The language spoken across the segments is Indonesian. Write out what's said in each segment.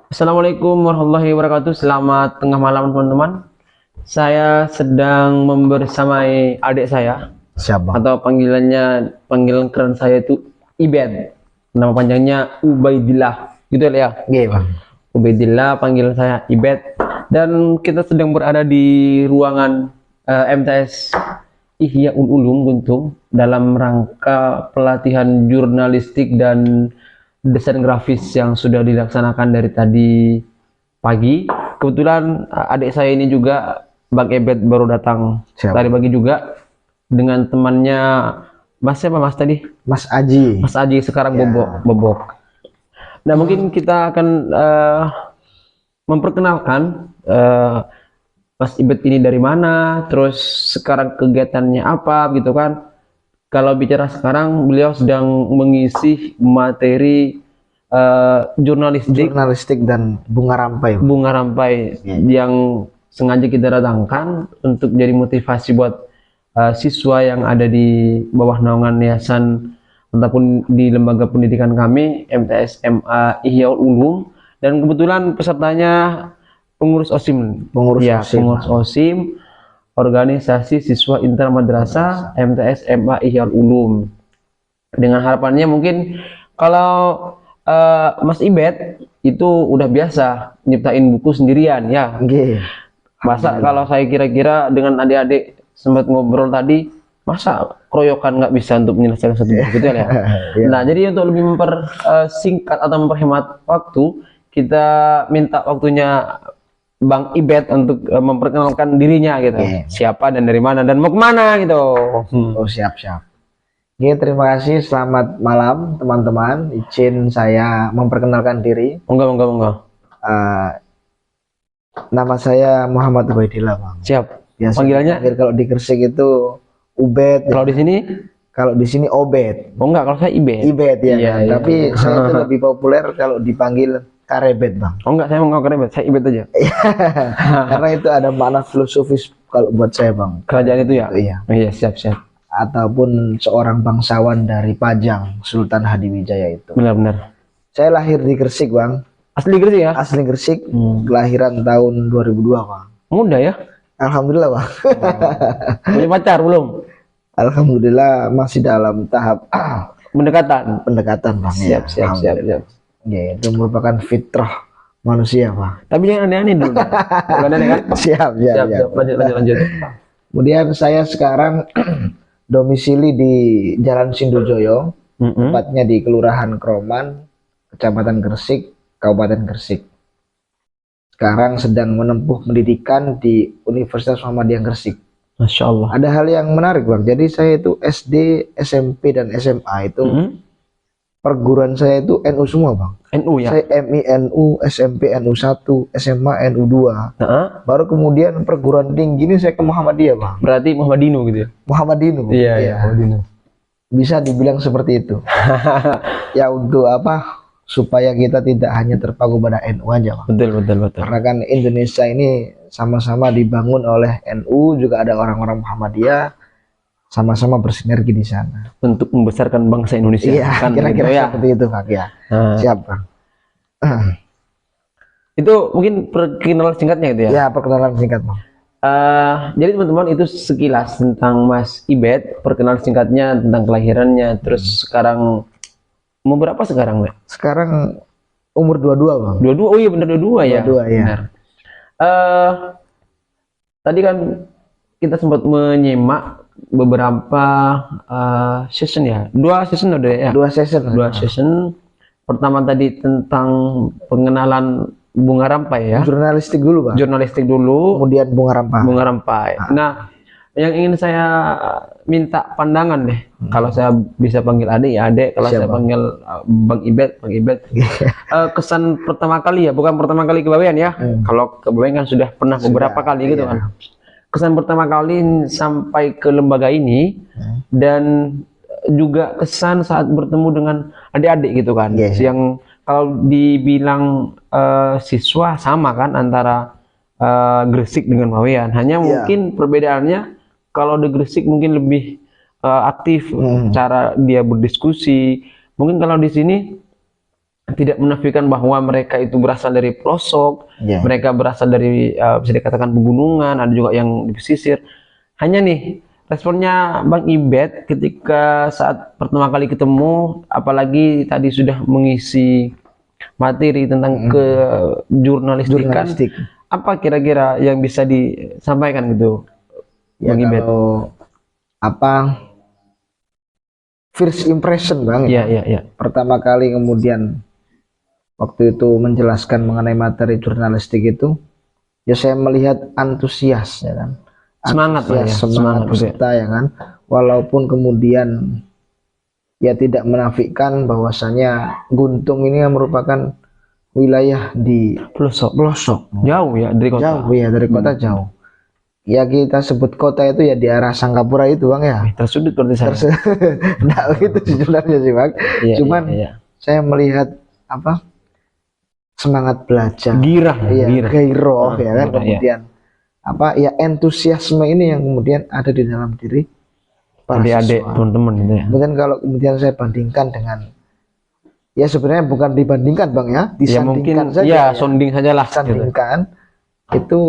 Assalamualaikum warahmatullahi wabarakatuh. Selamat tengah malam teman-teman. Saya sedang membersamai adik saya, Siapa? atau panggilan keren saya itu Ibed. Nama panjangnya Ubaidillah, gitu ya. Iya, Bang. Ubaidillah, panggilan saya Ibed. Dan kita sedang berada di ruangan MTS Ihyaul Ulum Guntung dalam rangka pelatihan jurnalistik dan desain grafis yang sudah dilaksanakan dari tadi pagi. Kebetulan adik saya ini juga Bang Ebet baru datang Siapa? tadi pagi juga dengan temannya Mas siapa Mas tadi? Mas Aji. Mas Aji sekarang Ya. bobok. Nah mungkin kita akan memperkenalkan Mas Ibet ini dari mana, terus sekarang kegiatannya apa gitu kan. Kalau bicara sekarang beliau sedang mengisi materi jurnalistik Jurnalistik dan bunga rampai, Bang. bunga rampai yang sengaja kita datangkan untuk jadi motivasi buat siswa yang ada di bawah naungan yayasan ataupun di lembaga pendidikan kami MTS MA Ihyaul Ulum, dan kebetulan pesertanya pengurus OSIM. Pengurus Ya, OSIM, pengurus OSIM Organisasi Siswa Inter Madrasah MTS MA Ihyaul Ulum. Dengan harapannya mungkin kalau Mas Ibet itu udah biasa nyiptain buku sendirian ya. Nggih. Masa kalau saya kira-kira dengan adik-adik sempat ngobrol tadi, masa keroyokan nggak bisa untuk menyelesaikan satu buku gitu ya. Iya. Nah, jadi untuk lebih mempersingkat atau memperhemat waktu, kita minta waktunya Bang Ibet untuk memperkenalkan dirinya gitu. Iya. Siapa dan dari mana dan mau kemana gitu. Oh, siap. Oke, terima kasih. Selamat malam, teman-teman. Izin saya memperkenalkan diri. Monggo. Eh, Nama saya Muhammad Ubaidillah, Bang. Siap. Biasa Panggilannya? dipanggil kalau di Gresik itu Ubed. Kalau di sini? Kalau di sini Obed. Oh enggak, kalau saya Ibet. Ibed ya. Iya, Kan? iya. Tapi saya itu lebih populer kalau dipanggil Karebet, Bang. Oh enggak, saya mau ngomong Ibet, saya Ibet aja. Karena itu ada makna filosofis kalau buat saya, Bang. Kerajaan itu ya? Iya. Oh, iya, siap. Ataupun seorang bangsawan dari Pajang, Sultan Hadiwijaya itu. Benar. Saya lahir di Gresik, Bang. Asli Gresik ya? Asli Gresik, kelahiran tahun 2002, Bang. Muda ya? Alhamdulillah, Bang. Punya pacar belum? Alhamdulillah masih dalam tahap Pendekatan. pendekatan, Bang. Siap. Alhamdulillah. Ya, itu merupakan fitrah manusia, Bang. Tapi jangan aneh-aneh dulu. Bukan aneh kan? Siap. Siap. Lanjut. Kemudian saya sekarang domisili di Jalan Sindujoyo, tepatnya di Kelurahan Kroman, Kecamatan Gresik, Kabupaten Gresik. Sekarang sedang menempuh pendidikan di Universitas Muhammadiyah Gresik. Masya Allah. Ada hal yang menarik, Bang. Jadi saya itu SD, SMP, dan SMA itu perguruan saya itu NU semua, Bang. NU ya? Saya MI NU, SMP NU 1, SMA NU 2. Baru kemudian perguruan tinggi ini saya ke Muhammadiyah, Bang. Berarti Muhammadino gitu ya? Muhammadino. Iya. Muhammadino. Bisa dibilang seperti itu. Ya untuk apa? Supaya kita tidak hanya terpaku pada NU aja, Bang. Betul. Karena kan Indonesia ini sama-sama dibangun oleh NU, juga ada orang-orang Muhammadiyah, sama-sama bersinergi di sana. Untuk membesarkan bangsa Indonesia. Iya, Kan kira-kira gitu ya? seperti itu, Pak. Ya. Siap, Bang. Itu mungkin perkenalan singkatnya gitu ya? Ya, perkenalan singkat, Bang. Jadi teman-teman itu sekilas tentang Mas Ibet, perkenalan singkatnya tentang kelahirannya, terus sekarang umur berapa sekarang, Mbak? Sekarang umur 22, Bang. 22, oh iya benar 22 ya. 22 ya. Benar. Tadi kan kita sempat menyimak beberapa season ya, 2 season udah ya. 2 Season. Pertama tadi tentang pengenalan bunga rampai ya. Jurnalistik dulu, Bang. Jurnalistik dulu, Kemudian bunga rampai. bunga rampai. Nah, yang ingin saya minta pandangan deh. Kalau saya bisa panggil adik ya adik, kalau Siap, saya Bang. panggil Bang Ibet. Kesan pertama kali ya, bukan pertama kali kebawean ya. Kalau kebawean kan sudah pernah beberapa kali gitu kan. Kesan pertama kali sampai ke lembaga ini dan juga kesan saat bertemu dengan adik-adik gitu kan. Yang kalau dibilang siswa sama kan antara Gresik dengan Bawean. Hanya mungkin perbedaannya kalau di Gresik mungkin lebih aktif cara dia berdiskusi. Mungkin kalau di sini tidak menafikan bahwa mereka itu berasal dari pelosok, Ya. mereka berasal dari bisa dikatakan pegunungan, ada juga yang di pesisir. Hanya nih responnya Bang Ibet ketika saat pertama kali ketemu, apalagi tadi sudah mengisi materi tentang ke jurnalistikan, Jurnalistik. apa kira-kira yang bisa disampaikan gitu, Ya, Bang Ibet? kalau apa first impression Bang, Iya, iya, iya. pertama kali kemudian waktu itu menjelaskan mengenai materi jurnalistik itu, ya saya melihat antusias ya kan, Semangat lah ya, semangat semangat gitu ya. peserta ya kan, walaupun kemudian ya tidak menafikan bahwasanya Guntung ini merupakan wilayah di Pelosok, pelosok, jauh ya dari kota. jauh ya dari kota jauh. Ya kita sebut kota itu ya di arah Sangkapura itu Bang ya. Tersudut berarti saya. Enggak begitu sih sebenarnya sih Bang. Iya, Cuman iya. saya melihat apa semangat belajar, Girah ya, iya, girah. gairah ya kan, Girah, iya. kemudian apa ya entusiasme ini yang kemudian ada di dalam diri para Adik-adik, siswa. teman-teman gitu ya. Kemudian kalau kemudian saya bandingkan dengan, ya sebenarnya bukan dibandingkan Bang ya, Ya mungkin disandingkan saja ya, ya. sounding saja lah gitu. Sandingkan itu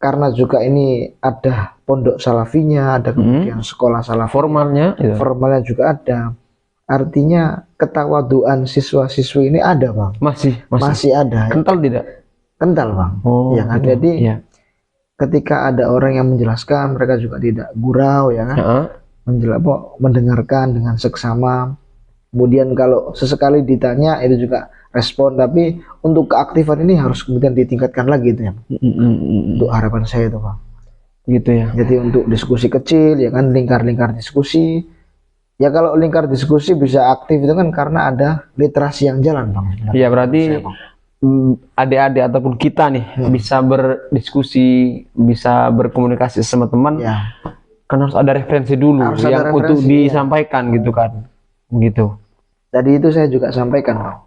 karena juga ini ada pondok salafinya, ada kemudian sekolah salafi, Formalnya gitu. formalnya juga ada. Artinya ketawaduan siswa-siswi ini ada Bang, Masih masih ada, kental tidak? kental Bang. Oh, Ya kan? gitu. Jadi Iya. ketika ada orang yang menjelaskan, mereka juga tidak gurau ya kan, Heeh. mendengarkan dengan seksama. Kemudian kalau sesekali ditanya itu juga respon, tapi untuk keaktifan ini harus kemudian ditingkatkan lagi itu ya. Untuk harapan saya itu Bang. Gitu ya. Jadi untuk diskusi kecil ya kan, lingkar-lingkar diskusi. Ya kalau lingkar diskusi bisa aktif itu kan karena ada literasi yang jalan Bang. Iya, berarti adik-adik ataupun kita nih bisa berdiskusi, bisa berkomunikasi sama teman. Ya. Kan harus ada referensi dulu Harus ada yang untuk referensi, disampaikan gitu kan. Gitu. Tadi itu saya juga sampaikan Bang.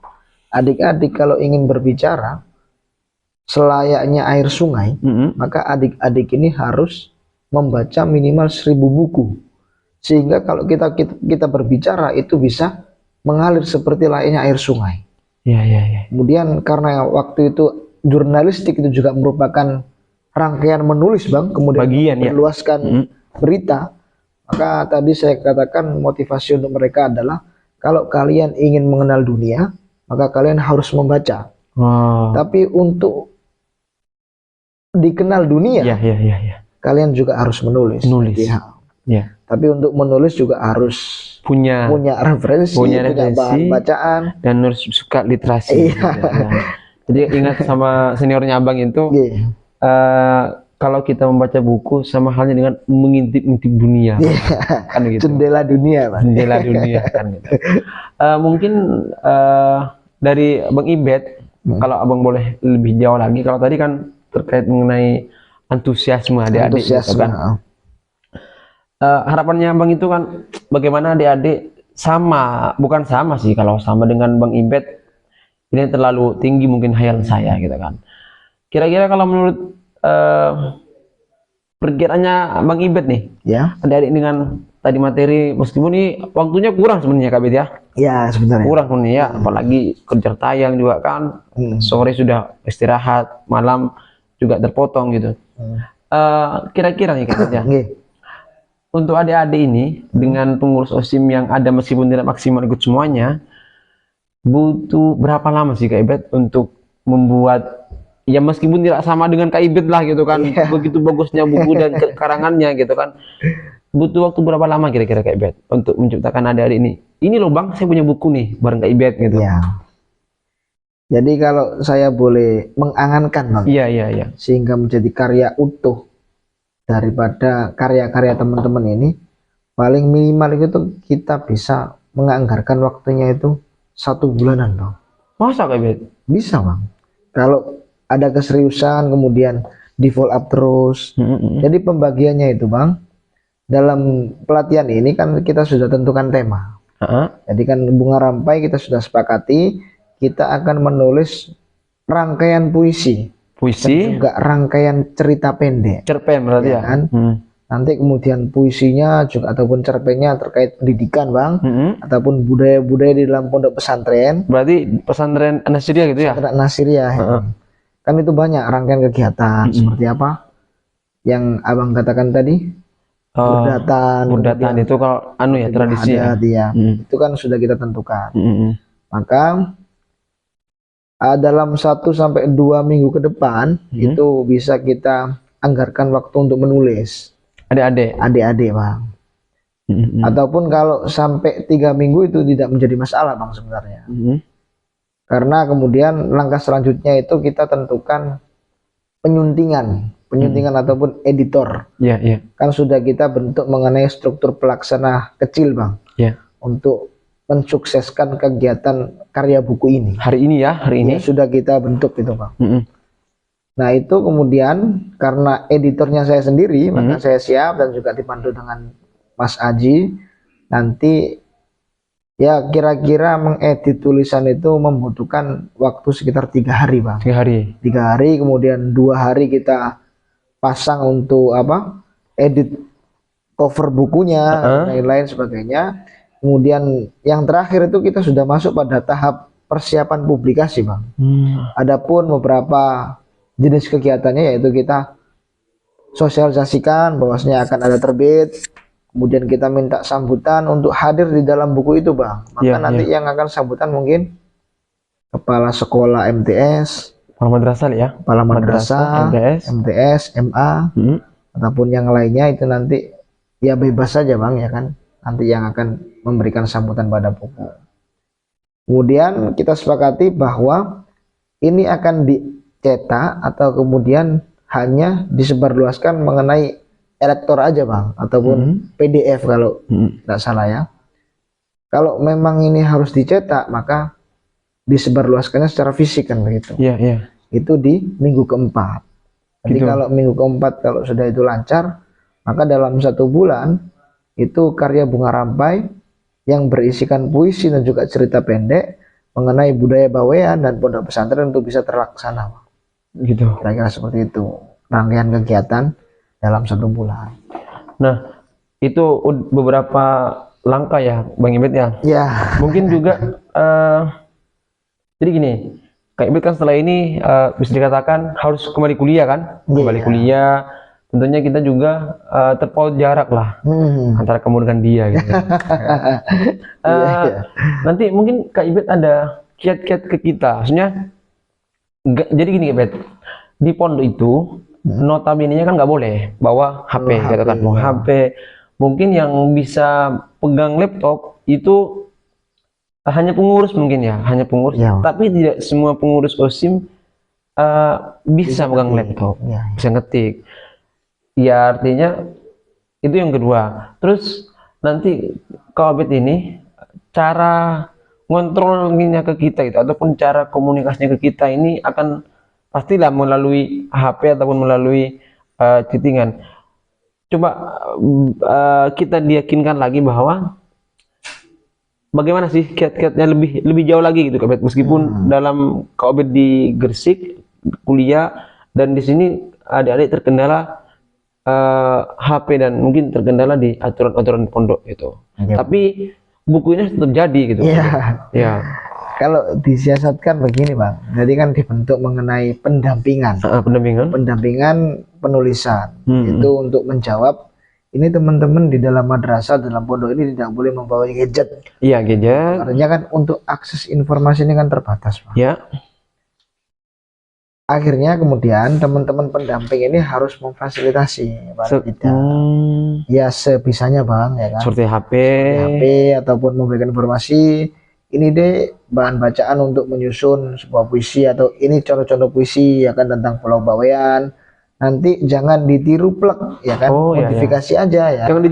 Adik-adik kalau ingin berbicara selayaknya air sungai, maka adik-adik ini harus membaca minimal 1000 buku. Sehingga kalau kita berbicara itu bisa mengalir seperti layaknya air sungai. Iya, iya, iya. Kemudian karena waktu itu jurnalistik itu juga merupakan rangkaian menulis Bang, kemudian Bagian, ya. meluaskan berita, maka tadi saya katakan motivasi untuk mereka adalah kalau kalian ingin mengenal dunia, maka kalian harus membaca. Wow. Tapi untuk dikenal dunia, Iya, iya, iya, iya. kalian juga harus menulis. Nulis. Ya. Tapi untuk menulis juga harus Punya referensi, punya bahan bacaan, dan harus suka literasi. Iya. Gitu ya. Jadi ingat sama seniornya Abang itu, Iya. kalau kita membaca buku sama halnya dengan mengintip-intip dunia, kan gitu. Jendela dunia Bang. Jendela dunia kan gitu. Mungkin dari Bang Ibet, kalau Abang boleh lebih jauh lagi, kalau tadi kan terkait mengenai antusiasme adik-adik, gitu kan. Harapannya Bang itu kan bagaimana adik-adik bukan sama sih, kalau sama dengan Bang Ibet ini terlalu tinggi mungkin hayal saya gitu kan. Kira-kira kalau menurut perkiraannya Bang Ibet nih, Ya. adik-adik dengan tadi materi, meskipun ini waktunya kurang sebenarnya Kak Bet ya. Ya sebenarnya. Kurang sebenarnya ya, apalagi kerja tayang juga kan. Sore sudah istirahat, malam juga terpotong gitu. Kira-kira nih Kak Bet ya. Untuk adik-adik ini dengan pengurus OSIM yang ada meskipun tidak maksimal ikut semuanya, butuh berapa lama sih Kak Ibet untuk membuat, ya meskipun tidak sama dengan Kak Ibet lah gitu kan, begitu bagusnya buku dan karangannya gitu kan, butuh waktu berapa lama kira-kira Kak Ibet untuk menciptakan adik-adik ini? Ini loh Bang, saya punya buku nih bareng Kak Ibet gitu. Ya. Jadi kalau saya boleh mengangankan Bang, Iya, iya, iya. sehingga menjadi karya utuh daripada karya-karya teman-teman ini, paling minimal itu kita bisa menganggarkan waktunya itu 1 bulanan Bang. Masa Kak Ibet? Bisa Bang, kalau ada keseriusan kemudian di follow up terus. Jadi pembagiannya itu Bang, dalam pelatihan ini kan kita sudah tentukan tema. Jadi kan bunga rampai kita sudah sepakati, kita akan menulis rangkaian puisi dan juga rangkaian cerita pendek. Cerpen berarti ya? Kan? Nanti kemudian puisinya juga ataupun cerpennya terkait pendidikan bang, ataupun budaya-budaya di dalam pondok pesantren. Berarti pesantren Nasiriyah gitu ya? Pesantren Nasiriyah. Kan itu banyak rangkaian kegiatan seperti apa yang abang katakan tadi, burdatan itu kalau anu ya tradisi ya. Itu kan sudah kita tentukan. Maka dalam 1 sampai 2 minggu ke depan itu bisa kita anggarkan waktu untuk menulis. Adik-adik bang. Ataupun kalau sampai 3 minggu itu tidak menjadi masalah bang sebenarnya. Karena kemudian langkah selanjutnya itu kita tentukan penyuntingan ataupun editor. Kan sudah kita bentuk mengenai struktur pelaksana kecil bang. Untuk mensukseskan kegiatan karya buku ini. Hari ini. Sudah kita bentuk itu bang. Nah itu kemudian karena editornya saya sendiri, maka saya siap dan juga dipandu dengan Mas Aji. Nanti ya kira-kira mengedit tulisan itu membutuhkan waktu sekitar 3 hari bang. 3 hari, kemudian 2 hari kita pasang untuk edit cover bukunya dan lain-lain sebagainya. Kemudian yang terakhir itu kita sudah masuk pada tahap persiapan publikasi bang. Adapun beberapa jenis kegiatannya yaitu kita sosialisasikan bahwasanya akan ada terbit, kemudian kita minta sambutan untuk hadir di dalam buku itu bang. Maka nanti yang akan sambutan mungkin kepala sekolah MTS, kepala madrasah, MTS, MA, ataupun yang lainnya itu nanti ya bebas saja bang ya kan. Nanti yang akan memberikan sambutan pada buku. Kemudian kita sepakati bahwa ini akan cetak atau kemudian hanya disebarluaskan mengenai elektor aja bang, ataupun PDF kalau tidak salah ya. Kalau memang ini harus dicetak maka disebarluaskannya secara fisik kan begitu. Itu di minggu keempat. Jadi kalau minggu keempat kalau sudah itu lancar, maka dalam 1 bulan itu karya Bunga Rampai yang berisikan puisi dan juga cerita pendek mengenai budaya Bawean dan pondok pesantren untuk bisa terlaksana. Gitu. Kira-kira seperti itu rangkaian kegiatan dalam 1 bulan. Nah, itu beberapa langkah ya Bang Ibet ya. Mungkin juga jadi gini, Kak Ibet kan setelah ini bisa dikatakan harus kembali kuliah kan? Kembali kuliah. Tentunya kita juga terpaut jarak lah antara kamu dengan dia gitu. Nanti mungkin Kak Ibet ada kiat-kiat ke kita, maksudnya jadi gini Kak Ibet, di pondok itu notabene kan nggak boleh bawa HP, katakan mau HP. Mungkin yang bisa pegang laptop itu hanya pengurus mungkin ya, tapi tidak semua pengurus OSIM bisa pegang laptop, bisa ngetik. Ya artinya itu yang kedua. Terus nanti COVID ini cara ngontrolnya ke kita itu ataupun cara komunikasinya ke kita ini akan pastilah melalui HP ataupun melalui chattingan. Coba kita diyakinkan lagi bahwa bagaimana sih kiat-kiatnya lebih jauh lagi gitu Kak, meskipun dalam COVID di Gresik kuliah dan di sini adik-adik terkendala HP dan mungkin terkendala di aturan-aturan pondok itu. Tapi buku ini tetap jadi gitu. Kalau disiasatkan begini bang, jadi kan dibentuk mengenai pendampingan penulisan itu untuk menjawab ini teman-teman di dalam madrasah, dalam pondok ini tidak boleh membawa gadget. Gadget. Artinya kan untuk akses informasi ini kan terbatas bang. Akhirnya kemudian teman-teman pendamping ini harus memfasilitasi ya sebisanya bang ya kan, seperti HP ataupun memberikan informasi ini deh bahan bacaan untuk menyusun sebuah puisi atau ini contoh-contoh puisi ya kan tentang Pulau Bawean. Nanti jangan ditiru plek ya kan, modifikasi aja ya, jangan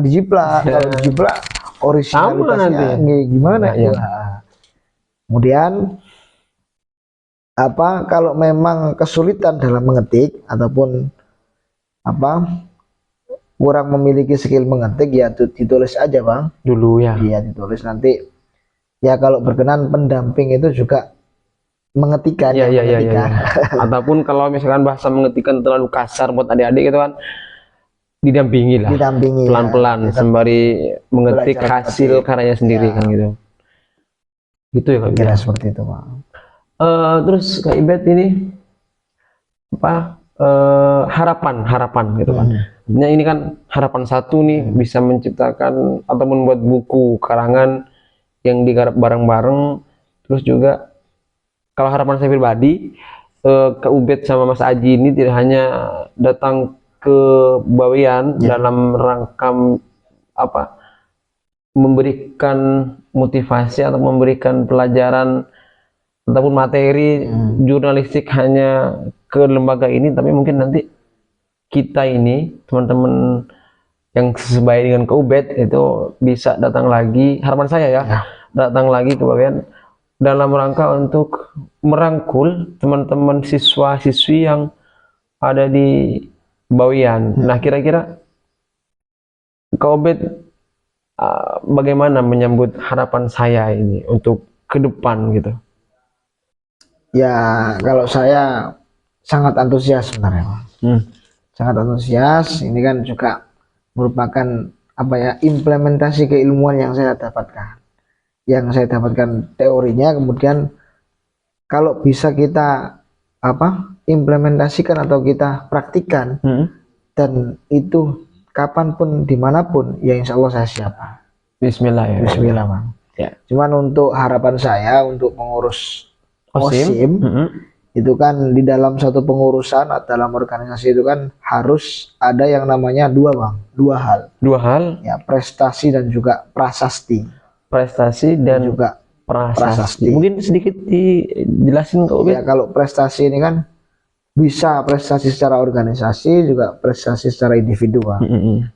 dijiplak kalau dijiplak originalitasnya gimana Kemudian kalau memang kesulitan dalam mengetik ataupun kurang memiliki skill mengetik ya ditulis aja bang dulu ditulis nanti ya kalau berkenan pendamping itu juga mengetikkan ataupun kalau misalkan bahasa mengetikkan terlalu kasar buat adik-adik gitu kan didampingi lah, didampingi pelan-pelan sembari mengetik belajar hasil karyanya sendiri ya. kan gitu. Gitu ya Kak. Kira seperti itu Pak. Terus Kak Ibet ini apa harapan gitu kan. Sebenarnya ini kan harapan satu nih bisa menciptakan atau membuat buku karangan yang digarap bareng-bareng. Terus juga kalau harapan saya pribadi, Kak Ubed sama Mas Aji ini tidak hanya datang ke Bawean dalam rangka apa memberikan motivasi atau memberikan pelajaran ataupun materi jurnalistik hanya ke lembaga ini, tapi mungkin nanti kita ini teman-teman yang sebaya dengan Kak Ubed itu bisa datang lagi, harapan saya ya, datang lagi ke Bawean dalam rangka untuk merangkul teman-teman siswa-siswi yang ada di Bawean. Nah, kira-kira Kak Ubed bagaimana menyambut harapan saya ini untuk ke depan gitu? Ya, kalau saya sangat antusias sebenarnya Pak. Sangat antusias. Ini kan juga merupakan apa ya, implementasi keilmuan yang saya dapatkan. Yang saya dapatkan teorinya, kemudian kalau bisa kita implementasikan atau kita praktikkan, dan itu kapanpun dimanapun, ya insya Allah saya siap. Bismillah ya. Bismillah Bang. Ya. Cuman untuk harapan saya untuk pengurus OSIM, itu kan di dalam satu pengurusan atau dalam organisasi itu kan harus ada yang namanya dua hal. Dua hal? Ya, prestasi dan juga prasasti. Prestasi dan juga prasasti. Mungkin sedikit dijelasin Kak Ubed. Ya, kalau prestasi ini kan bisa prestasi secara organisasi, juga prestasi secara individual.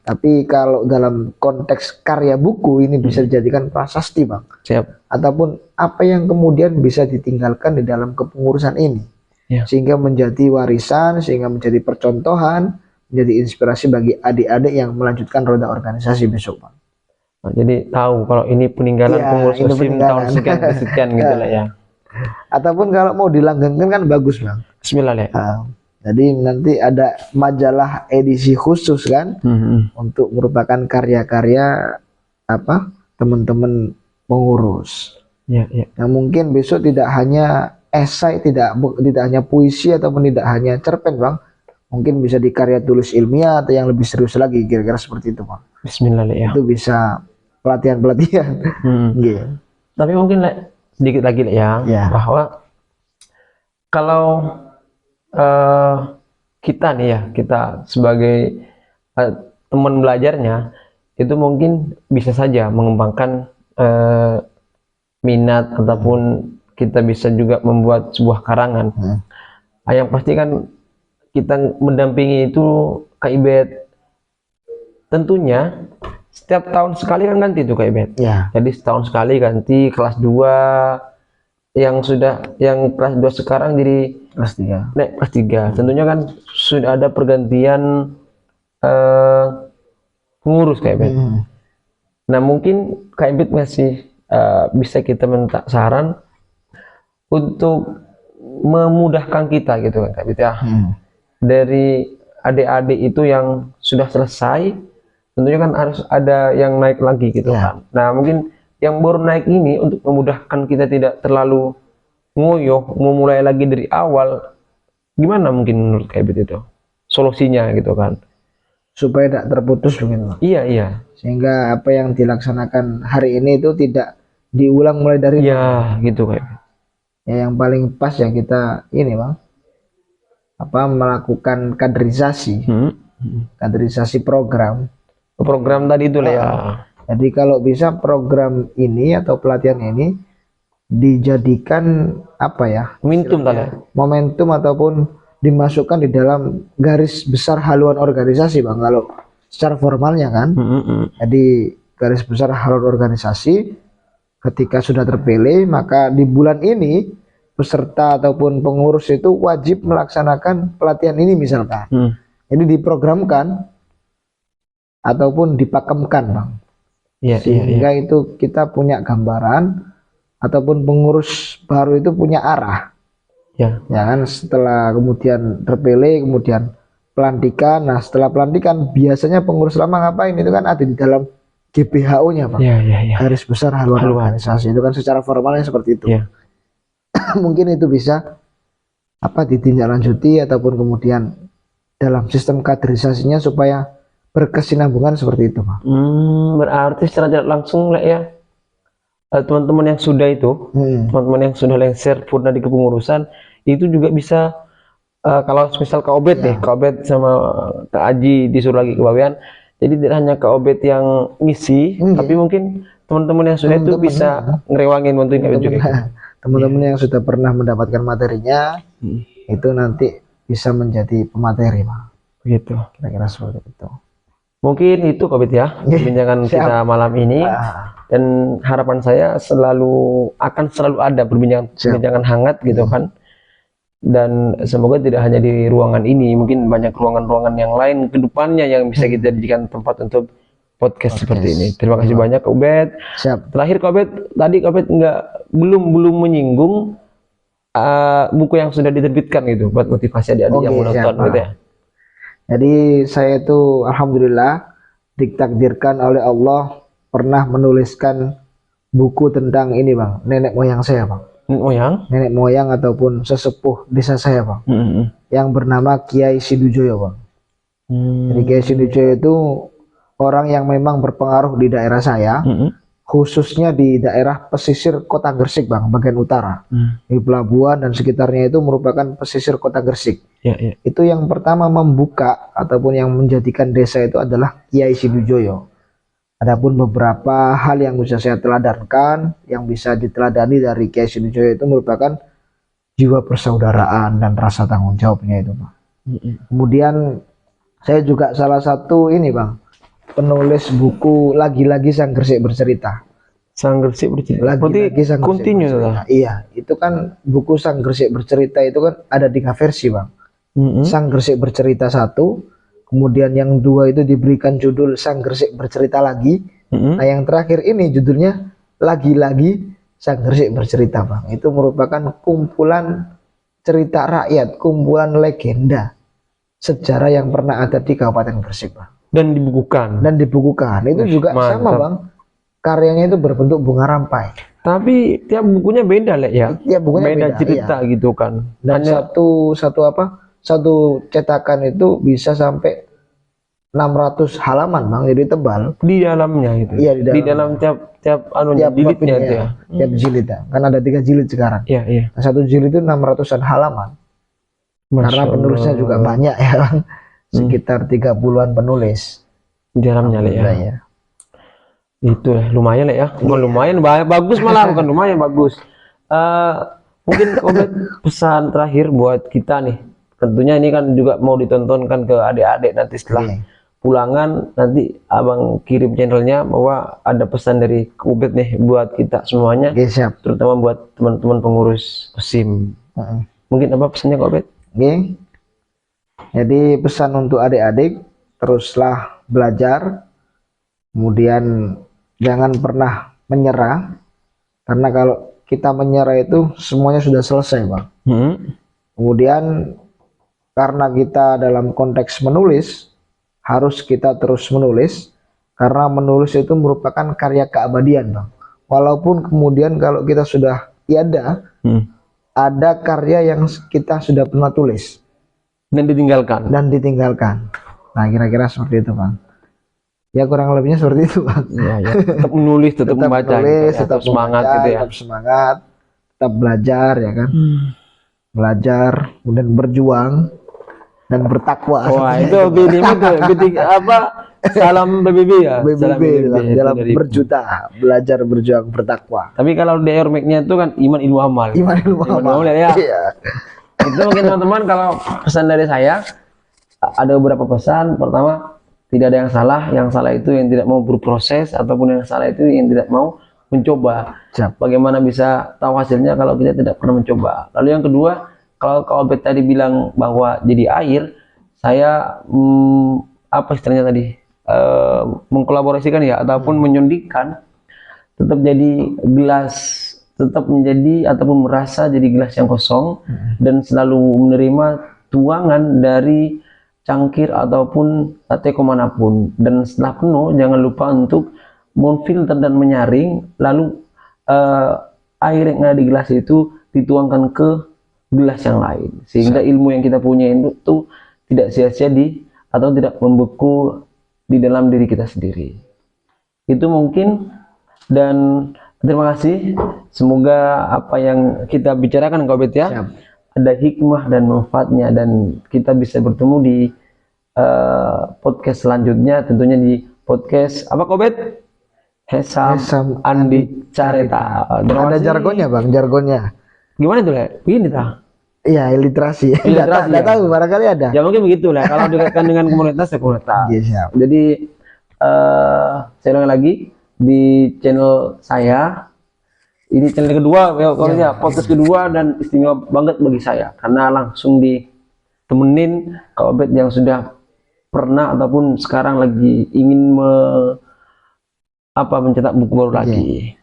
Tapi kalau dalam konteks karya buku ini bisa dijadikan prasasti Bang. Siap. Ataupun apa yang kemudian bisa ditinggalkan di dalam kepengurusan ini, sehingga menjadi warisan, sehingga menjadi percontohan, menjadi inspirasi bagi adik-adik yang melanjutkan roda organisasi besok Bang. Nah, jadi tahu kalau ini peninggalan pengurus OSIM tahun sekian gitu lah ya. Ataupun kalau mau dilanggengkan kan bagus Bang. Bismillah ya. Jadi nanti ada majalah edisi khusus kan, untuk merupakan karya-karya teman-teman pengurus. Ya. Yang mungkin besok tidak hanya esai, tidak hanya puisi ataupun tidak hanya cerpen Bang. Mungkin bisa di karya tulis ilmiah atau yang lebih serius lagi, kira-kira seperti itu Bang. Bismillah ya. Itu bisa pelatihan. Gitu. Tapi mungkin sedikit lagi ya, bahwa kalau kita nih ya, kita sebagai teman belajarnya itu mungkin bisa saja mengembangkan minat ataupun kita bisa juga membuat sebuah karangan. Yang pasti kan kita mendampingi itu Kak Ibet tentunya setiap tahun sekali kan ganti tuh Kak Ibet. Jadi setahun sekali ganti kelas 2 yang kelas 2 sekarang jadi kelas 3. Naik kelas 3. Tentunya kan sudah ada pergantian pengurus Kak Ibet. Nah, mungkin Kak Ibet masih bisa kita minta saran untuk memudahkan kita gitu kan Kak Ibet ya. Dari adik-adik itu yang sudah selesai, tentunya kan harus ada yang naik lagi gitu kan. Nah, mungkin yang baru naik ini untuk memudahkan kita tidak terlalu ngoyoh, memulai lagi dari awal, gimana mungkin menurut Kak Ibet itu solusinya gitu kan, supaya tidak terputus mungkin Bang. Iya. Sehingga apa yang dilaksanakan hari ini itu tidak diulang mulai dari gitu Kak Ibet. Ya, yang paling pas ya kita ini Bang, melakukan kaderisasi. Kaderisasi program tadi itu lah ya. Jadi kalau bisa program ini atau pelatihan ini dijadikan momentum ataupun dimasukkan di dalam garis besar haluan organisasi Bang, kalau secara formalnya kan. Jadi garis besar haluan organisasi ketika sudah terpilih, maka di bulan ini peserta ataupun pengurus itu wajib melaksanakan pelatihan ini misalkan. Jadi diprogramkan ataupun dipakemkan Bang. Sehingga itu kita punya gambaran ataupun pengurus baru itu punya arah. Ya kan, setelah kemudian terpilih, kemudian pelantikan. Nah, setelah pelantikan biasanya pengurus lama ngapain? Itu kan ada di dalam GBHO-nya, Bang. Iya. Garis besar haluan organisasi. Itu kan secara formalnya seperti itu. Iya. Mungkin itu bisa ditindaklanjuti ataupun kemudian dalam sistem kaderisasinya supaya berkesinambungan seperti itu, Bang. Berarti secara tidak langsung lah ya, teman-teman yang sudah itu, teman-teman yang sudah lengser purna di kepengurusan itu juga bisa, kalau misal Kak Obed nih, Kak Obed sama Kak Aji disuruh lagi ke Bawean, jadi tidak hanya Kak Obed yang ngisi, tapi mungkin teman-teman yang sudah itu bisa ngerewangin, bantuin Kak Obed juga. Teman-teman yang sudah pernah mendapatkan materinya itu nanti bisa menjadi pemateri, Bang. Begitu. Kira-kira seperti itu. Mungkin itu Kak Obed ya, perbincangan kita malam ini. Dan harapan saya akan selalu ada perbincangan hangat gitu kan. Dan semoga tidak hanya di ruangan ini, mungkin banyak ruangan-ruangan yang lain ke depannya yang bisa kita jadikan tempat untuk podcast seperti ini. Terima kasih banyak Kak Obed. Terakhir Kak Obed, tadi Kak Obed belum menyinggung buku yang sudah diterbitkan gitu buat motivasi adik-adik yang menonton gitu ya. Jadi saya itu alhamdulillah ditakdirkan oleh Allah pernah menuliskan buku tentang ini, Bang, nenek moyang saya, Bang. Nenek moyang ataupun sesepuh desa saya, Bang. Yang bernama Kiai Sidujoyo, Bang. Jadi Kiai Sidujoyo itu orang yang memang berpengaruh di daerah saya, khususnya di daerah pesisir Kota Gresik, Bang, bagian utara. Di pelabuhan dan sekitarnya itu merupakan pesisir Kota Gresik. Itu yang pertama membuka ataupun yang menjadikan desa itu adalah Kiai Sidujoyo. Adapun beberapa hal yang bisa saya teladankan, yang bisa diteladani dari Kiai Sidujoyo itu merupakan jiwa persaudaraan dan rasa tanggung jawabnya itu, Bang. Kemudian saya juga salah satu ini, Bang, penulis buku Lagi-lagi Sang Gresik Bercerita. Sang Gresik Bercerita. Lagi-lagi Sang Gresik Bercerita. Iya, itu kan buku Sang Gresik Bercerita itu kan ada 3 versi, Bang. Sang Gresik Bercerita 1, kemudian yang 2 itu diberikan judul Sang Gresik Bercerita Lagi. Nah, yang terakhir ini judulnya Lagi-lagi Sang Gresik Bercerita, Bang. Itu merupakan kumpulan cerita rakyat, kumpulan legenda sejarah yang pernah ada di Kabupaten Gresik, Bang. Dan dibukukan. Itu juga mantap. Sama, Bang. Karyanya itu berbentuk bunga rampai. Tapi tiap bukunya beda, Lek ya. Tiap bukunya beda cerita gitu kan. Dan satu cetakan itu bisa sampai 600 halaman, Bang, jadi tebal di dalamnya itu. Iya, di dalam tiap jilidnya itu ya. Tiap jilid ya. Kan ada 3 jilid sekarang. Iya. Nah, satu jilid itu 600-an halaman. Karena penulisnya juga banyak ya, Bang. Sekitar 30-an penulis di dalamnya, Lek ya. Itu lumayan, Lek ya. Bukan lumayan, bagus malah, bukan lumayan, bagus. Mungkin pesan terakhir buat kita nih. Tentunya ini kan juga mau ditontonkan ke adik-adik nanti setelah pulangan, nanti Abang kirim channelnya bahwa ada pesan dari Obed nih buat kita semuanya, terutama buat teman-teman pengurus PESIM. Mungkin apa pesannya Kak Obed? Jadi pesan untuk adik-adik, teruslah belajar, kemudian jangan pernah menyerah, karena kalau kita menyerah itu semuanya sudah selesai, Bang. Kemudian karena kita dalam konteks menulis, harus kita terus menulis, karena menulis itu merupakan karya keabadian, Bang. Walaupun kemudian kalau kita sudah tiada, ada karya yang kita sudah pernah tulis dan ditinggalkan. Nah, kira-kira seperti itu, Bang. Ya, kurang lebihnya seperti itu, Bang. Ya. Tetap menulis, tetap membaca, menulis, tetap semangat gitu ya. Tetap semangat, tetap belajar ya kan. Belajar, kemudian berjuang dan bertakwa. Wah, itu salam BBB ya. BBB dalam berjuta, belajar, berjuang, bertakwa. Tapi kalau di Airmac-nya itu kan iman ilmu amal. Iman ilmu amal ya. Iya. Itu mungkin teman-teman, kalau pesan dari saya ada beberapa pesan. Pertama, tidak ada yang salah itu yang tidak mau berproses, ataupun yang salah itu yang tidak mau mencoba. Bagaimana bisa tahu hasilnya kalau kita tidak pernah mencoba. Lalu yang kedua, kalau Kak Obed tadi bilang bahwa jadi air, saya apa istilahnya tadi, mengkolaborasikan ya, ataupun menyuntikkan, tetap jadi gelas, tetap menjadi ataupun merasa jadi gelas yang kosong, dan selalu menerima tuangan dari cangkir ataupun teko manapun. Dan setelah penuh jangan lupa untuk memfilter dan menyaring, lalu air yang ada di gelas itu dituangkan ke gelas yang lain, sehingga ilmu yang kita punya itu tidak sia-sia atau tidak membeku di dalam diri kita sendiri. Itu mungkin, dan terima kasih. Semoga apa yang kita bicarakan Kak Obed ya, Siap. ada hikmah dan manfaatnya, dan kita bisa bertemu di podcast selanjutnya, tentunya di podcast apa Kak Obed? Hesam Andi Careta. Ada jargonnya Bang, jargonnya. Gimana itu lah? Begini tah? Iya, literasi. Literasi, Nggak ya? tahu, barangkali ada. Ya mungkin begitu lah. Kalau dikaitkan dengan komunitas ya komunitas. Iya, siap. Jadi saya ulang lagi di channel saya. Ini channel kedua, ya, kalau ya, podcast kedua, dan istimewa banget bagi saya karena langsung ditemenin Kak Obed yang sudah pernah ataupun sekarang lagi ingin mencetak buku baru lagi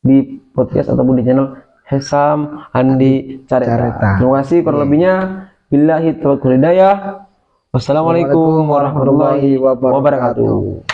di podcast ataupun di channel Hesam Andi Careta. Terima kasih, kurang lebihnya billahi taufiq wal hidayah. Wassalamualaikum warahmatullahi wabarakatuh.